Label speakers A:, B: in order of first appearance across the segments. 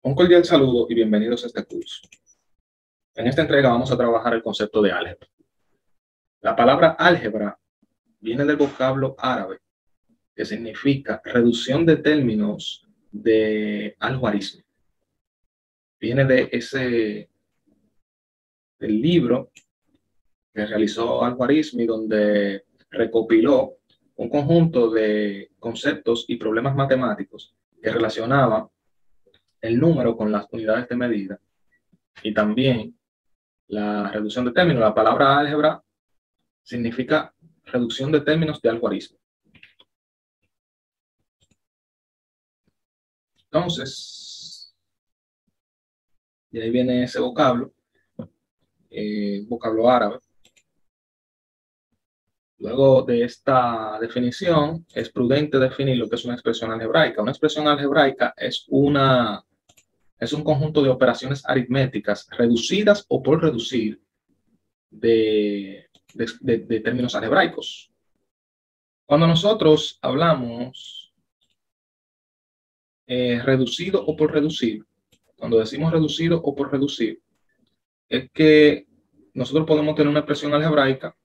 A: Un cordial saludo y bienvenidos a este curso. En esta entrega vamos a trabajar el concepto de álgebra. La palabra álgebra viene del vocablo árabe que significa reducción de términos de algoritmo. Viene del libro que realizó Al-Khwarizmi, donde recopiló un conjunto de conceptos y problemas matemáticos que relacionaban el número con las unidades de medida y también la reducción de términos. La palabra álgebra significa reducción de términos de algoritmo. Entonces, de ahí viene ese vocablo, vocablo árabe. Luego de esta definición, es prudente definir lo que es una expresión algebraica. Una expresión algebraica es un conjunto de operaciones aritméticas reducidas o por reducir de términos algebraicos. Cuando nosotros hablamos reducido o por reducir, cuando decimos reducido o por reducir, es que nosotros podemos tener una expresión algebraica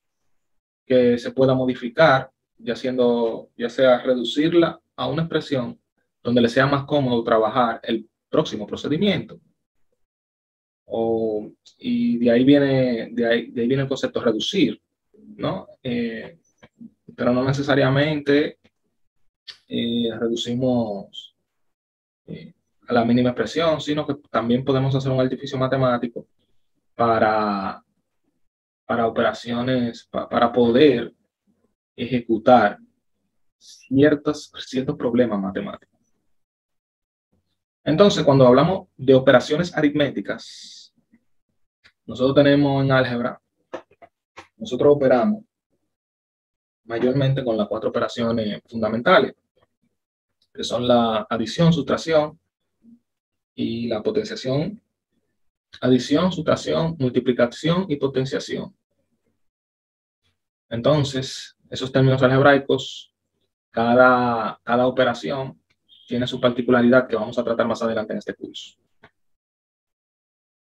A: que se pueda modificar, ya sea reducirla a una expresión donde le sea más cómodo trabajar el próximo procedimiento. Y de ahí viene el concepto reducir, ¿no? Pero no necesariamente reducimos a la mínima expresión, sino que también podemos hacer un artificio matemático para operaciones, para poder ejecutar ciertos problemas matemáticos. Entonces, cuando hablamos de operaciones aritméticas, nosotros tenemos en álgebra, nosotros operamos mayormente con las 4 operaciones fundamentales, que son la adición, sustracción y la potenciación. Adición, sustracción, multiplicación y potenciación. Entonces, esos términos algebraicos, cada operación tiene su particularidad que vamos a tratar más adelante en este curso.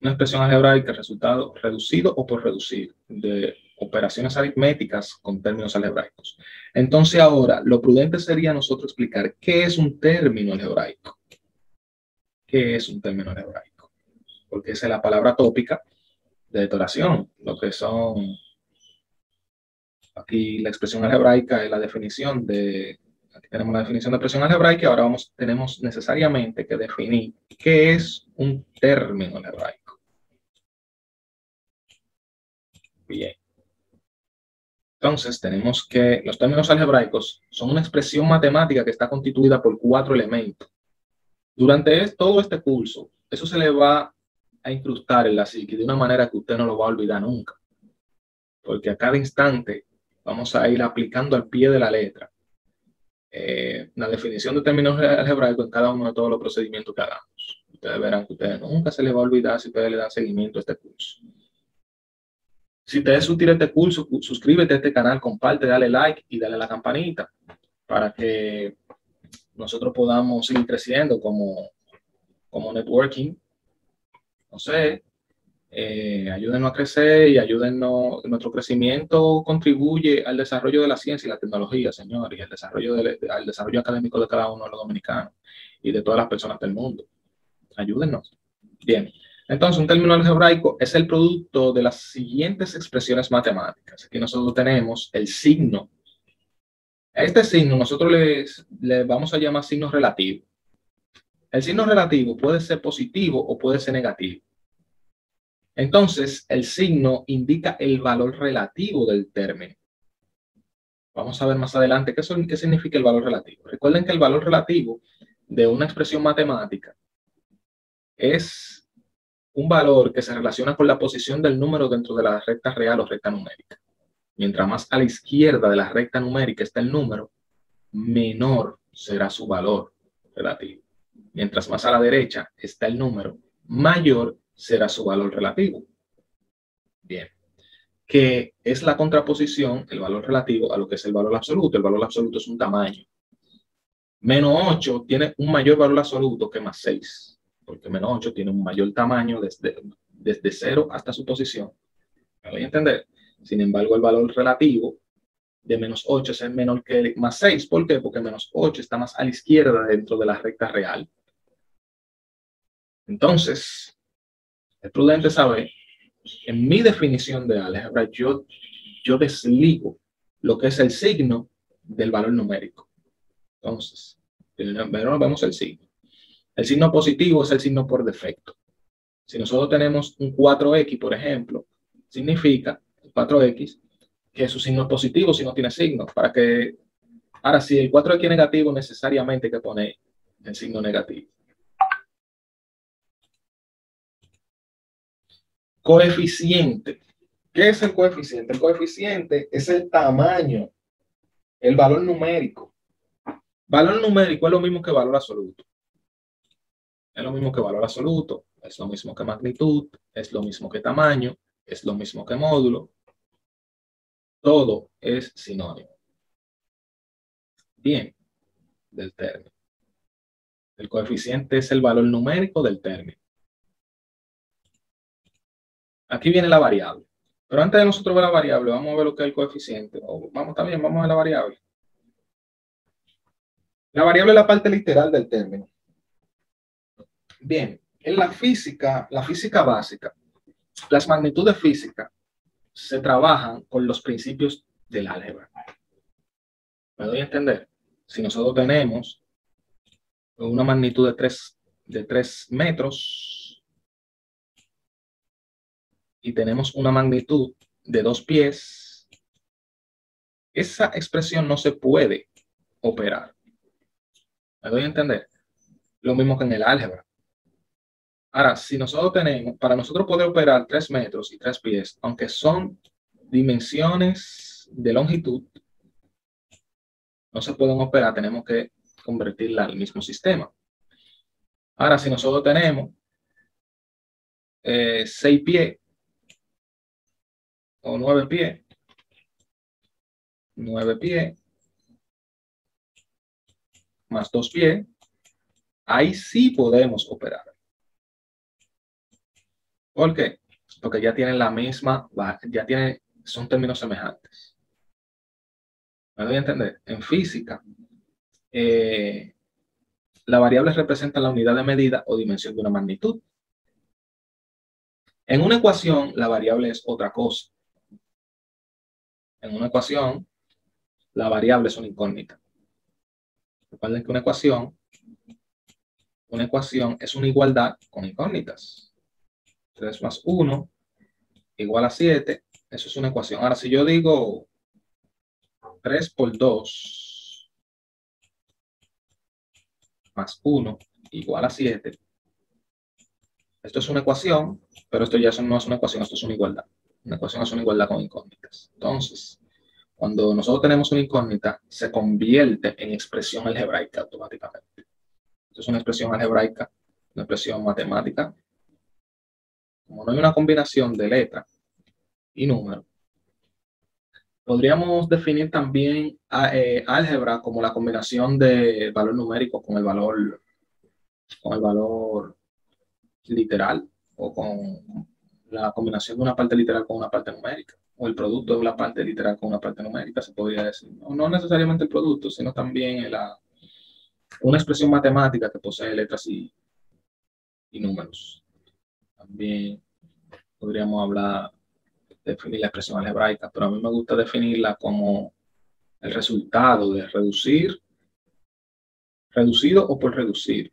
A: Una expresión algebraica, resultado reducido o por reducir de operaciones aritméticas con términos algebraicos. Entonces ahora, lo prudente sería nosotros explicar qué es un término algebraico. ¿Qué es un término algebraico? Porque esa es la palabra tópica de decoración, lo que son. Aquí la expresión algebraica es la definición aquí tenemos la definición de expresión algebraica y ahora tenemos necesariamente que definir qué es un término algebraico. Bien. Entonces tenemos que los términos algebraicos son una expresión matemática que está constituida por 4 elementos. Durante todo este curso, eso se le va a incrustar en la psique de una manera que usted no lo va a olvidar nunca. Porque a cada instante vamos a ir aplicando al pie de la letra la definición de términos algebraicos en cada uno de todos los procedimientos que hagamos. Ustedes verán que ustedes nunca se les va a olvidar si ustedes le dan seguimiento a este curso. Si te es útil este curso, suscríbete a este canal, comparte, dale like y dale a la campanita para que nosotros podamos seguir creciendo como networking. No sé, ayúdenos a crecer y ayúdennos. Nuestro crecimiento contribuye al desarrollo de la ciencia y la tecnología, señores, y al desarrollo académico de cada uno de los dominicanos y de todas las personas del mundo. Ayúdennos. Bien. Entonces, un término algebraico es el producto de las siguientes expresiones matemáticas. Aquí nosotros tenemos el signo. A este signo nosotros le vamos a llamar signo relativo. El signo relativo puede ser positivo o puede ser negativo. Entonces, el signo indica el valor relativo del término. Vamos a ver más adelante qué significa el valor relativo. Recuerden que el valor relativo de una expresión matemática es un valor que se relaciona con la posición del número dentro de la recta real o recta numérica. Mientras más a la izquierda de la recta numérica está el número, menor será su valor relativo. Mientras más a la derecha está el número, mayor será su valor relativo. Bien. Que es la contraposición, el valor relativo, a lo que es el valor absoluto. El valor absoluto es un tamaño. Menos 8 tiene un mayor valor absoluto que más 6. porque menos 8 tiene un mayor tamaño desde 0 hasta su posición. ¿Me voy a entender? Sin embargo, el valor relativo de menos 8 es menor que más 6. ¿Por qué? Porque menos 8 está más a la izquierda dentro de la recta real. Entonces, es prudente saber, en mi definición de álgebra, yo desligo lo que es el signo del valor numérico. Entonces, primero vemos el signo. El signo positivo es el signo por defecto. Si nosotros tenemos un 4x, por ejemplo, significa 4x que su signo es positivo si no tiene signo. Ahora, si el 4x es negativo, necesariamente hay que poner el signo negativo. Coeficiente. ¿Qué es el coeficiente? El coeficiente es el tamaño, el valor numérico. Valor numérico es lo mismo que valor absoluto. Es lo mismo que valor absoluto, es lo mismo que magnitud, es lo mismo que tamaño, es lo mismo que módulo. Todo es sinónimo. Bien, del término. El coeficiente es el valor numérico del término. Aquí viene la variable. Pero antes de nosotros ver la variable, vamos a ver lo que es el coeficiente. Vamos a ver la variable. La variable es la parte literal del término. Bien, en la física básica, las magnitudes físicas se trabajan con los principios del álgebra. ¿Me doy a entender? Si nosotros tenemos una magnitud de 3 metros y tenemos una magnitud de 2 pies, esa expresión no se puede operar. ¿Me doy a entender? Lo mismo que en el álgebra. Ahora, si nosotros tenemos, para nosotros poder operar 3 metros y 3 pies, aunque son dimensiones de longitud, no se pueden operar, tenemos que convertirla al mismo sistema. Ahora, si nosotros tenemos 6 pies o 9 pies, 9 pies más 2 pies, ahí sí podemos operar. ¿Por qué? Porque ya tienen la misma, son términos semejantes. ¿Me doy a entender? En física, la variable representa la unidad de medida o dimensión de una magnitud. En una ecuación, la variable es otra cosa. En una ecuación, la variable es una incógnita. Recuerden que una ecuación es una igualdad con incógnitas. 3 más 1 igual a 7. Eso es una ecuación. Ahora, si yo digo 3 por 2 más 1 igual a 7, esto es una ecuación, pero esto ya no es una ecuación, esto es una igualdad. Una ecuación es una igualdad con incógnitas. Entonces, cuando nosotros tenemos una incógnita, se convierte en expresión algebraica automáticamente. Esto es una expresión algebraica, una expresión matemática. Como no hay una combinación de letra y número, podríamos definir también álgebra como la combinación del valor numérico con el valor literal, o con la combinación de una parte literal con una parte numérica, o el producto de la parte literal con una parte numérica, se podría decir. No necesariamente el producto, sino también una expresión matemática que posee letras y números. También podríamos definir la expresión algebraica, pero a mí me gusta definirla como el resultado de reducido o por reducir,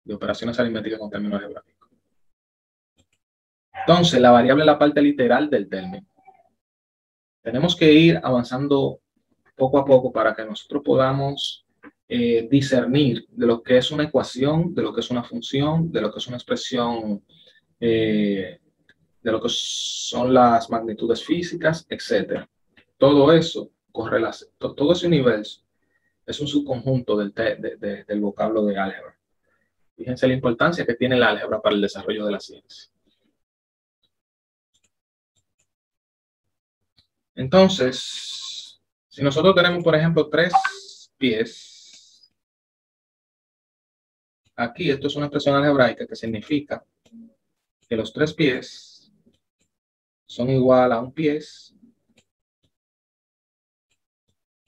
A: de operaciones aritméticas con términos algebraicos. Entonces, la variable es la parte literal del término. Tenemos que ir avanzando poco a poco para que nosotros podamos discernir de lo que es una ecuación, de lo que es una función, de lo que es una expresión, de lo que son las magnitudes físicas, etc. Todo eso, todo ese universo es un subconjunto del vocablo de álgebra. Fíjense la importancia que tiene el álgebra para el desarrollo de la ciencia. Entonces, si nosotros tenemos, por ejemplo, 3 pies aquí esto es una expresión algebraica que significa que los 3 pies son igual a un pies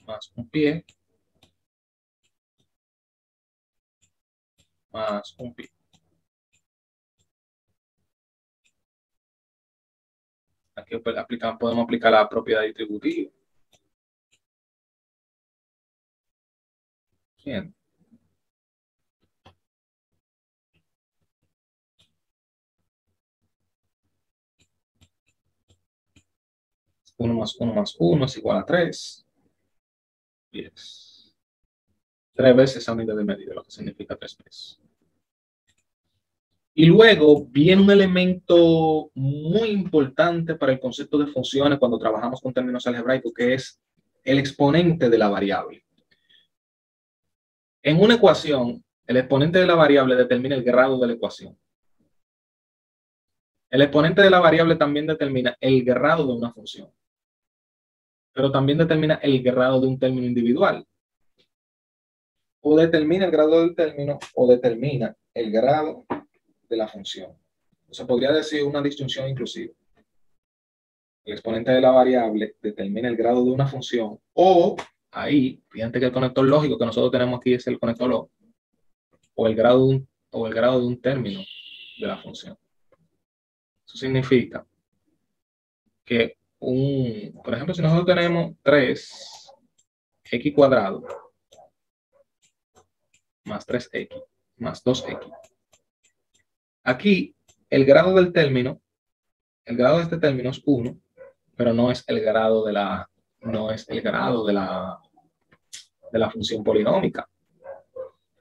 A: más un pie más un pie. Aquí pues, podemos aplicar la propiedad distributiva. Bien. 1 más 1 más 1 es igual a 3. 10. 3 veces esa unidad de medida, lo que significa 3 veces. Y luego viene un elemento muy importante para el concepto de funciones cuando trabajamos con términos algebraicos, que es el exponente de la variable. En una ecuación, el exponente de la variable determina el grado de la ecuación. El exponente de la variable también determina el grado de una función, pero también determina el grado de un término individual. O determina el grado del término o determina el grado de la función. Se podría decir una disyunción inclusiva. El exponente de la variable determina el grado de una función o ahí, fíjate que el conector lógico que nosotros tenemos aquí es el conector lógico o el grado de un término de la función. Eso significa que por ejemplo, si nosotros tenemos 3x cuadrado más 3x más 2x. Aquí el grado del término, el grado de este término es 1, pero no es el grado de la función polinómica.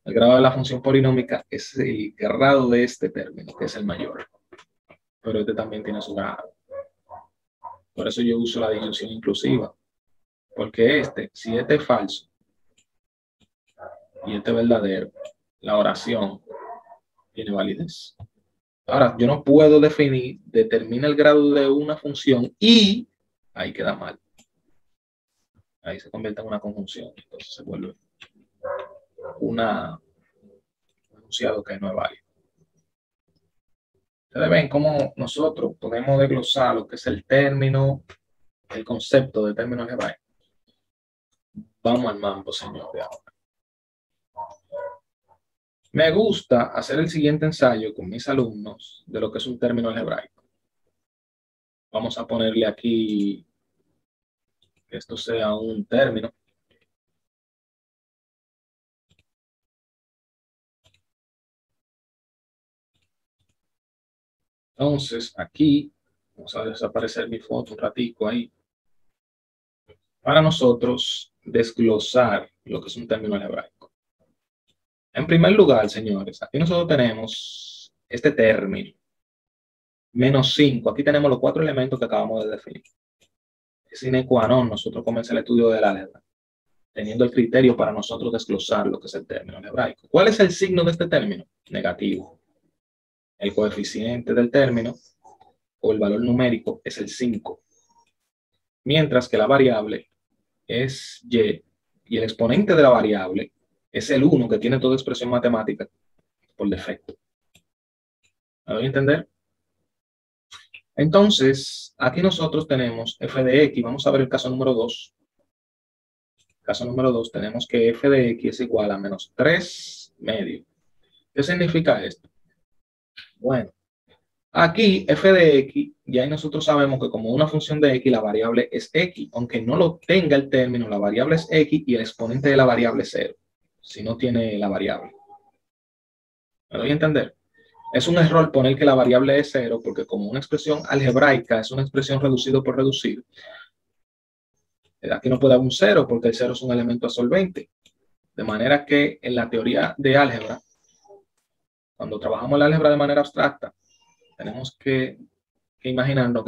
A: El grado de la función polinómica es el grado de este término, que es el mayor. Pero este también tiene su grado. Por eso yo uso la disyunción inclusiva. Porque si este es falso y este es verdadero, la oración tiene validez. Ahora, yo no puedo determina el grado de una función y ahí queda mal. Ahí se convierte en una conjunción. Entonces se vuelve un enunciado que no es válido. Ustedes ven cómo nosotros podemos desglosar lo que es el término, el concepto de término algebraico. Vamos al mambo, señor, de ahora. Me gusta hacer el siguiente ensayo con mis alumnos de lo que es un término algebraico. Vamos a ponerle aquí que esto sea un término. Entonces, aquí, vamos a desaparecer mi foto un ratico ahí, para nosotros desglosar lo que es un término algebraico. En primer lugar, señores, aquí nosotros tenemos este término, menos 5. Aquí tenemos los 4 elementos que acabamos de definir. Es sine qua non nosotros comenzamos el estudio del álgebra, teniendo el criterio para nosotros desglosar lo que es el término algebraico. ¿Cuál es el signo de este término? Negativo. El coeficiente del término o el valor numérico es el 5, mientras que la variable es y el exponente de la variable es el 1 que tiene toda expresión matemática por defecto. ¿Me doy a entender? Entonces, aquí nosotros tenemos f de x. Vamos a ver el caso número 2. Caso número 2, tenemos que f de x es igual a menos 3 medio. ¿Qué significa esto? Bueno, aquí f de x, ya ahí nosotros sabemos que como una función de x, la variable es x. Aunque no lo tenga el término, la variable es x y el exponente de la variable es 0. Si no tiene la variable. ¿Me doy a entender? Es un error poner que la variable es 0 porque como una expresión algebraica es una expresión reducido por reducir, aquí no puede haber un 0 porque el 0 es un elemento solvente. De manera que en la teoría de álgebra, cuando trabajamos la álgebra de manera abstracta, tenemos que imaginarnos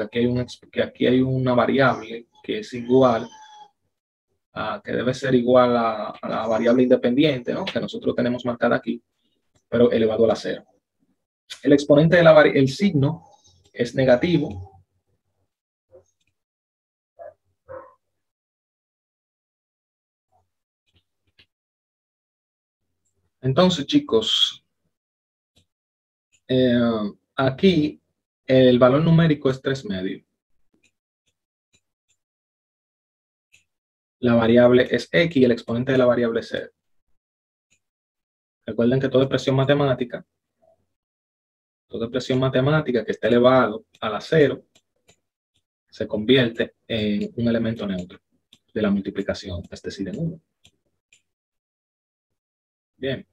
A: que aquí hay una variable que es igual que debe ser igual a la variable independiente, ¿no? Que nosotros tenemos marcada aquí, pero elevado a la 0. El exponente de el signo es negativo. Entonces, chicos, Aquí el valor numérico es 3 medios. La variable es x y el exponente de la variable es 0. Recuerden que toda expresión matemática que esté elevado a la 0 se convierte en un elemento neutro de la multiplicación, es decir, en 1. Bien,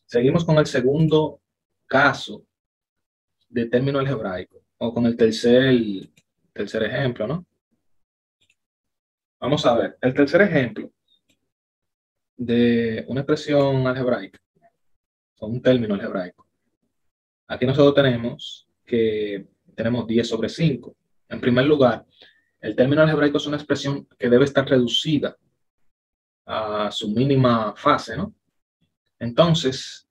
A: seguimos con el segundo caso de término algebraico, o con el tercer ejemplo, ¿no? Vamos a ver, el tercer ejemplo de una expresión algebraica, o un término algebraico. Aquí nosotros tenemos que tenemos 10 sobre 5. En primer lugar, el término algebraico es una expresión que debe estar reducida a su mínima fase, ¿no? Entonces,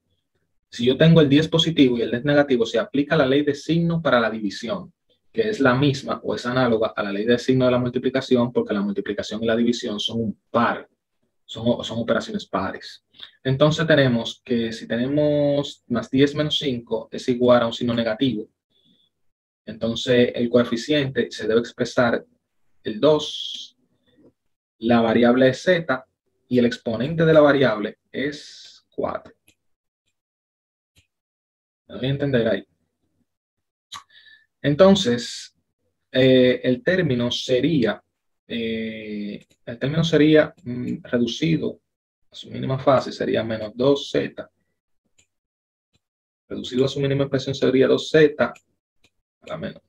A: si yo tengo el 10 positivo y el 10 negativo, se aplica la ley de signo para la división, que es la misma o es análoga a la ley de signo de la multiplicación, porque la multiplicación y la división son un par, son operaciones pares. Entonces tenemos que si tenemos más 10 menos 5 es igual a un signo negativo. Entonces el coeficiente se debe expresar el 2, la variable es z y el exponente de la variable es 4. ¿Me voy a entender ahí? Entonces, el término sería reducido a su mínima fase, sería menos 2z. Reducido a su mínima expresión sería 2z a la menos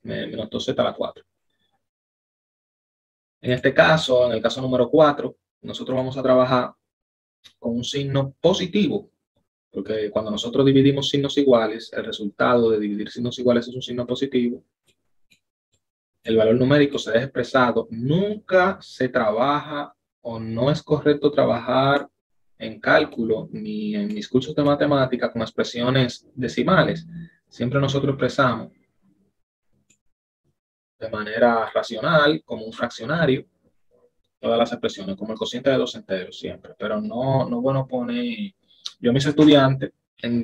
A: 2z a la 4. En este caso, en el caso número 4, nosotros vamos a trabajar con un signo positivo, porque cuando nosotros dividimos signos iguales, el resultado de dividir signos iguales es un signo positivo. El valor numérico se deja expresado. Nunca se trabaja o no es correcto trabajar en cálculo ni en mis cursos de matemática con expresiones decimales. Siempre nosotros expresamos de manera racional, como un fraccionario, todas las expresiones, como el cociente de dos enteros siempre, pero no bueno poner, yo a mis estudiantes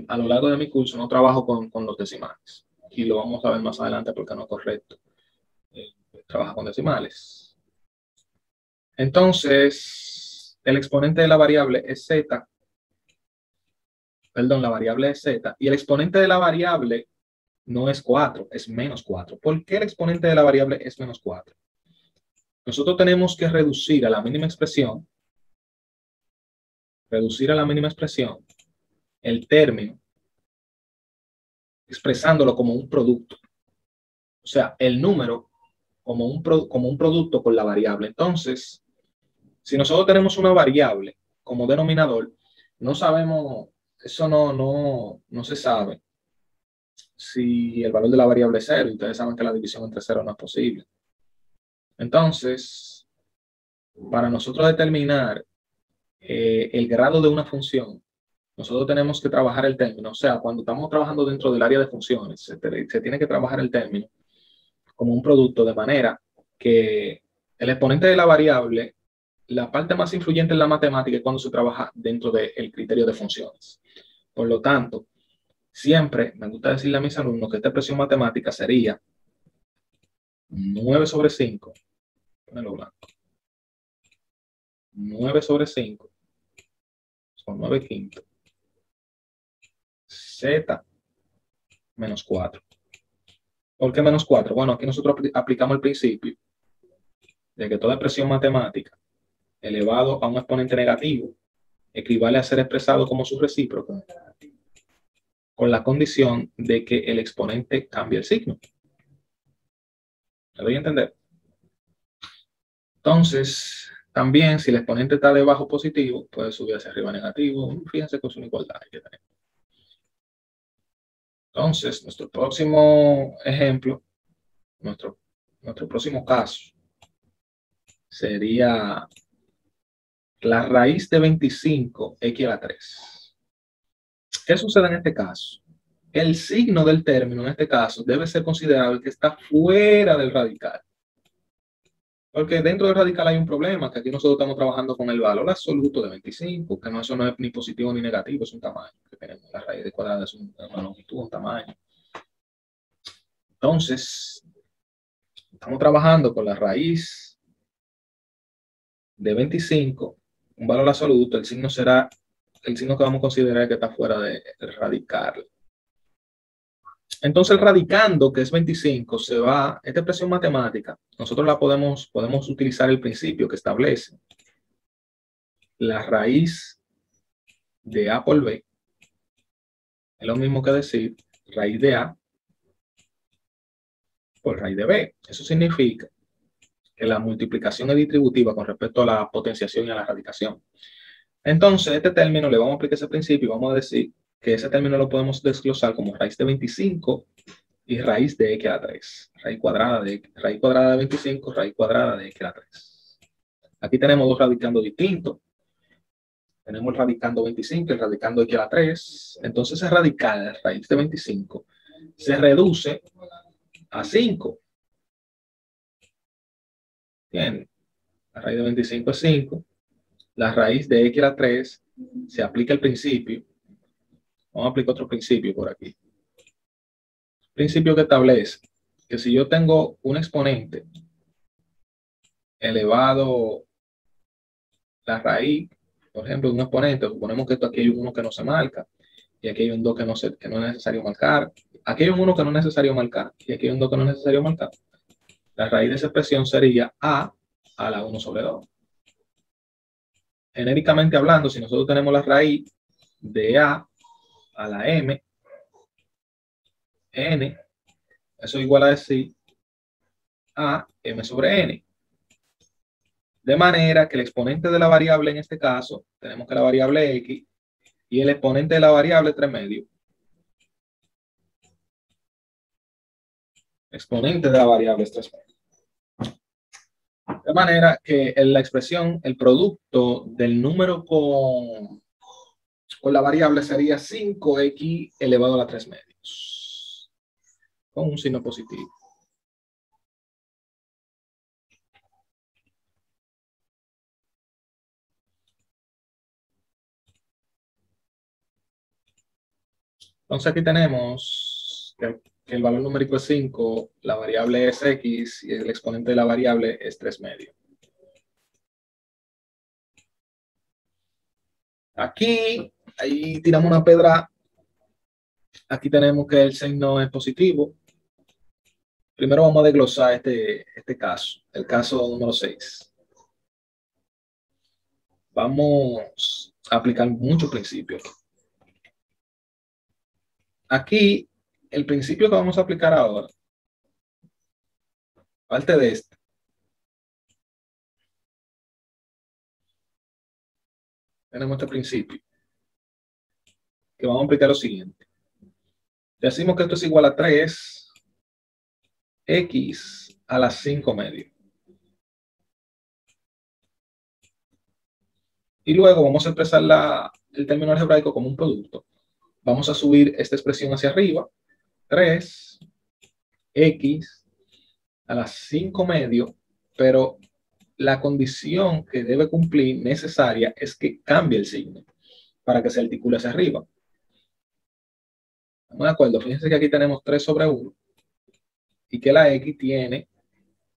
A: a lo largo de mi curso no trabajo con los decimales y lo vamos a ver más adelante porque no es correcto. Trabaja con decimales. Entonces, el exponente de la variable es z, perdón, la variable es z, y el exponente de la variable no es 4, es menos 4. ¿Por qué el exponente de la variable es menos 4? Nosotros tenemos que reducir a la mínima expresión el término, expresándolo como un producto. O sea, el número como un producto con la variable. Entonces, si nosotros tenemos una variable como denominador, no sabemos, eso no se sabe si el valor de la variable es 0. Ustedes saben que la división entre 0 no es posible. Entonces, para nosotros determinar el grado de una función, nosotros tenemos que trabajar el término. O sea, cuando estamos trabajando dentro del área de funciones, se tiene que trabajar el término como un producto de manera que el exponente de la variable, la parte más influyente en la matemática es cuando se trabaja dentro del criterio de funciones. Por lo tanto, siempre me gusta decirle a mis alumnos que esta expresión matemática sería 9 sobre 5, ponelo blanco, 9 sobre 5, son 9 quintos, z menos 4. ¿Por qué menos 4? Bueno, aquí nosotros aplicamos el principio de que toda expresión matemática elevado a un exponente negativo equivale a ser expresado como su recíproco, con la condición de que el exponente cambie el signo. ¿Me doy a entender? Entonces, también si el exponente está debajo positivo, puede subir hacia arriba negativo. Fíjense que es una igualdad que tenemos. Entonces, nuestro próximo ejemplo, nuestro próximo caso, sería la raíz de 25 x a la 3. ¿Qué sucede en este caso? El signo del término en este caso debe ser considerado el que está fuera del radical. Porque dentro del radical hay un problema, que aquí nosotros estamos trabajando con el valor absoluto de 25, que no, eso no es ni positivo ni negativo, es un tamaño que tenemos. La raíz de cuadrada es una longitud, un tamaño. Entonces, estamos trabajando con la raíz de 25, un valor absoluto, el signo será el signo que vamos a considerar que está fuera del radical. Entonces el radicando, que es 25, se va, esta expresión matemática, nosotros la podemos utilizar el principio que establece la raíz de A por B, es lo mismo que decir raíz de A por raíz de B. Eso significa que la multiplicación es distributiva con respecto a la potenciación y a la radicación. Entonces, este término le vamos a aplicar ese principio y vamos a decir que ese término lo podemos desglosar como raíz de 25 y raíz de x a la 3. Raíz cuadrada de 25, raíz cuadrada de x a la 3. Aquí tenemos dos radicandos distintos. Tenemos el radicando 25 y el radicando x a la 3. Entonces, ese radical, raíz de 25, se reduce a 5. Bien, la raíz de 25 es 5. La raíz de x a la 3 se aplica el principio. Vamos a aplicar otro principio por aquí. Principio que establece que si yo tengo un exponente elevado la raíz, por ejemplo, de un exponente, suponemos que aquí hay un 1 que no se marca, y aquí hay un 2 que no es necesario marcar, aquí hay un 1 que no es necesario marcar, y aquí hay un 2 que no es necesario marcar. La raíz de esa expresión sería a la 1 sobre 2. Genéricamente hablando, si nosotros tenemos la raíz de a la m, n, eso es igual a decir a m sobre n. De manera que el exponente de la variable en este caso, tenemos que la variable x, y el exponente de la variable 3 medios. Exponente de la variable es 3 medios. De manera que en la expresión, el producto del número con la variable sería 5x elevado a la 3 medios, con un signo positivo. Entonces aquí tenemos que el valor numérico es 5, la variable es x y el exponente de la variable es 3 medios. Aquí, ahí tiramos una pedra. Aquí tenemos que el signo es positivo. Primero vamos a desglosar este caso, el caso número 6. Vamos a aplicar muchos principios. Aquí, el principio que vamos a aplicar ahora, parte de este, tenemos este principio, que vamos a aplicar lo siguiente. Decimos que esto es igual a 3x a las 5 medios. Y luego vamos a expresar el término algebraico como un producto. Vamos a subir esta expresión hacia arriba, 3x a las 5 medios, pero la condición que debe cumplir necesaria es que cambie el signo para que se articule hacia arriba. ¿Estamos de acuerdo? Fíjense que aquí tenemos 3 sobre 1 y que la x tiene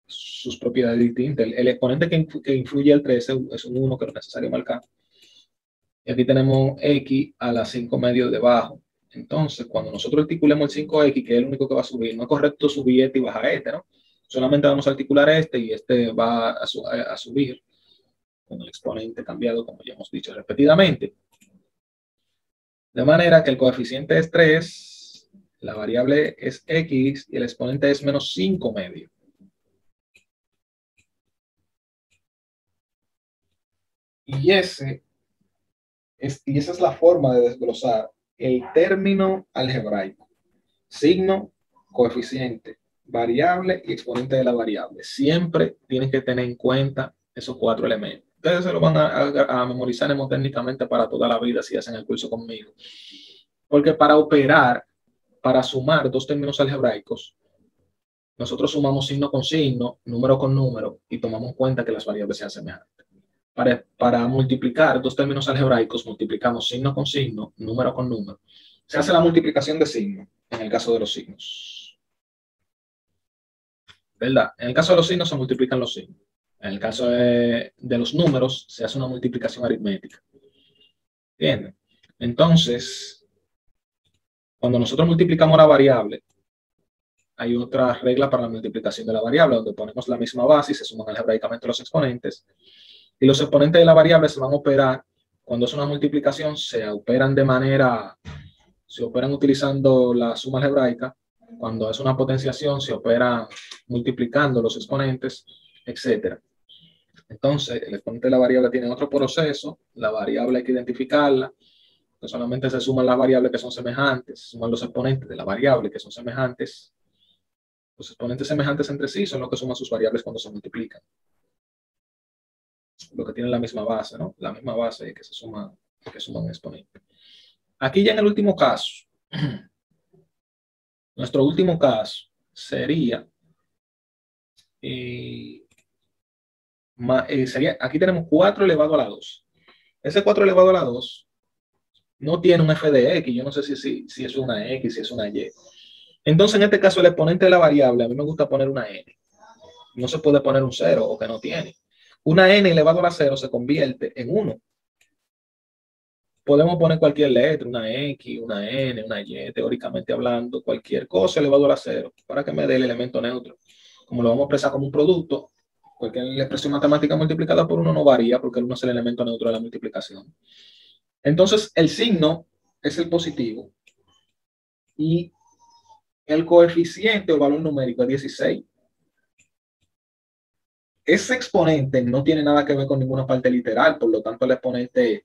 A: sus propiedades distintas. El exponente que influye al 3 es un 1 que no es necesario marcar. Y aquí tenemos x a las 5 medios debajo. Entonces, cuando nosotros articulemos el 5x, que es el único que va a subir, no es correcto subir este y bajar este, ¿no? Solamente vamos a articular este y este va a subir con el exponente cambiado, como ya hemos dicho repetidamente. De manera que el coeficiente es 3, la variable es x y el exponente es menos 5 medios. Y esa es la forma de desglosar el término algebraico. Signo, coeficiente, variable y exponente de la variable. Siempre tienen que tener en cuenta esos 4 elementos. Ustedes se lo van a memorizar mnemotécnicamente para toda la vida si hacen el curso conmigo. Porque para operar, para sumar dos términos algebraicos, nosotros sumamos signo con signo, número con número, y tomamos en cuenta que las variables sean semejantes. Para multiplicar dos términos algebraicos, multiplicamos signo con signo, número con número. Se hace la multiplicación de signo en el caso de los signos. ¿Verdad? En el caso de los signos se multiplican los signos. En el caso de los números se hace una multiplicación aritmética. ¿Entienden? Entonces, cuando nosotros multiplicamos la variable, hay otra regla para la multiplicación de la variable, donde ponemos la misma base y se suman algebraicamente los exponentes. Y los exponentes de la variable se van a operar, cuando es una multiplicación, se operan utilizando la suma algebraica. Cuando es una potenciación, se opera multiplicando los exponentes, etc. Entonces, el exponente de la variable tiene otro proceso, la variable hay que identificarla, que solamente se suman las variables que son semejantes, se suman los exponentes de la variable que son semejantes. Los exponentes semejantes entre sí son los que suman sus variables cuando se multiplican. Lo que tienen la misma base, ¿no? La misma base que suman exponentes. Aquí ya en el último caso, nuestro último caso sería, aquí tenemos 4 elevado a la 2. Ese 4 elevado a la 2 no tiene un f de x, yo no sé si es una x, si es una y. Entonces, en este caso, el exponente de la variable, a mí me gusta poner una n. No se puede poner un 0 o que no tiene. Una n elevado a la 0 se convierte en 1. Podemos poner cualquier letra, una X, una N, una Y, teóricamente hablando, cualquier cosa elevado a la 0, para que me dé el elemento neutro. Como lo vamos a expresar como un producto, cualquier expresión matemática multiplicada por 1 no varía, porque el 1 es el elemento neutro de la multiplicación. Entonces, el signo es el positivo y el coeficiente o valor numérico es 16. Ese exponente no tiene nada que ver con ninguna parte literal, por lo tanto el exponente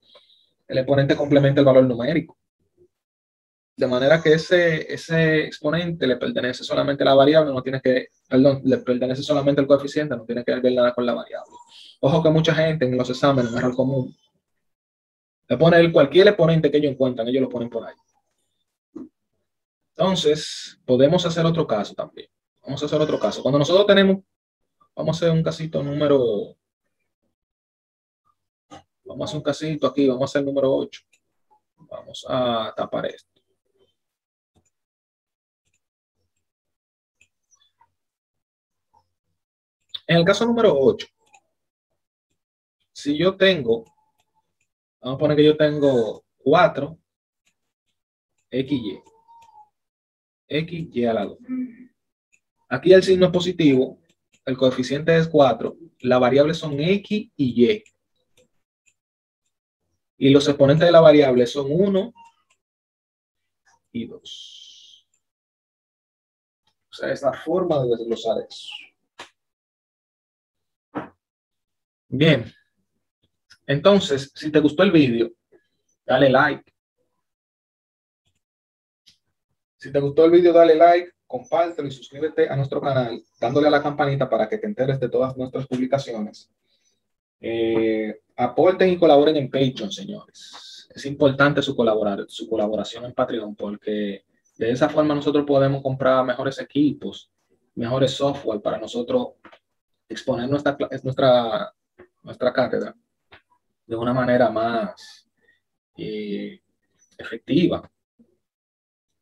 A: complementa el valor numérico. De manera que ese exponente le pertenece solamente a la variable, le pertenece solamente al coeficiente, no tiene que ver nada con la variable. Ojo que mucha gente en los exámenes, un error común, le pone cualquier exponente que ellos encuentran, ellos lo ponen por ahí. Entonces, podemos hacer otro caso también. Vamos a hacer otro caso. Cuando nosotros vamos a hacer un casito vamos a hacer un casito aquí, vamos a hacer el número 8. Vamos a tapar esto. En el caso número 8, si yo tengo, vamos a poner que yo tengo 4 XY. XY a la 2. Aquí el signo es positivo, el coeficiente es 4, las variables son X y Y. Y los exponentes de la variable son 1 y 2. O sea, esta forma de desglosar eso. Bien. Entonces, si te gustó el vídeo, dale like. Si te gustó el vídeo, dale like, compártelo y suscríbete a nuestro canal, dándole a la campanita para que te enteres de todas nuestras publicaciones. Aporten y colaboren en Patreon, señores. Es importante su colaboración en Patreon, porque de esa forma nosotros podemos comprar mejores equipos, mejores software para nosotros exponer nuestra cátedra de una manera más efectiva.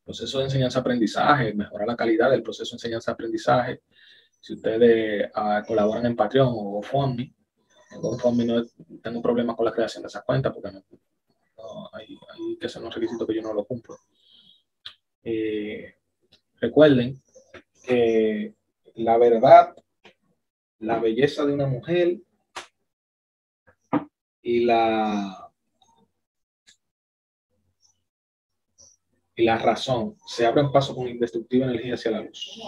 A: Proceso de enseñanza-aprendizaje, mejorar la calidad del proceso de enseñanza-aprendizaje. Si ustedes colaboran en Patreon o GoFundMe, en GoFundMe no tengo problemas con la creación de esa cuenta porque hay que hacer un requisito que yo no lo cumplo. Recuerden que la verdad, la belleza de una mujer y la razón se abren paso con indestructible energía hacia la luz.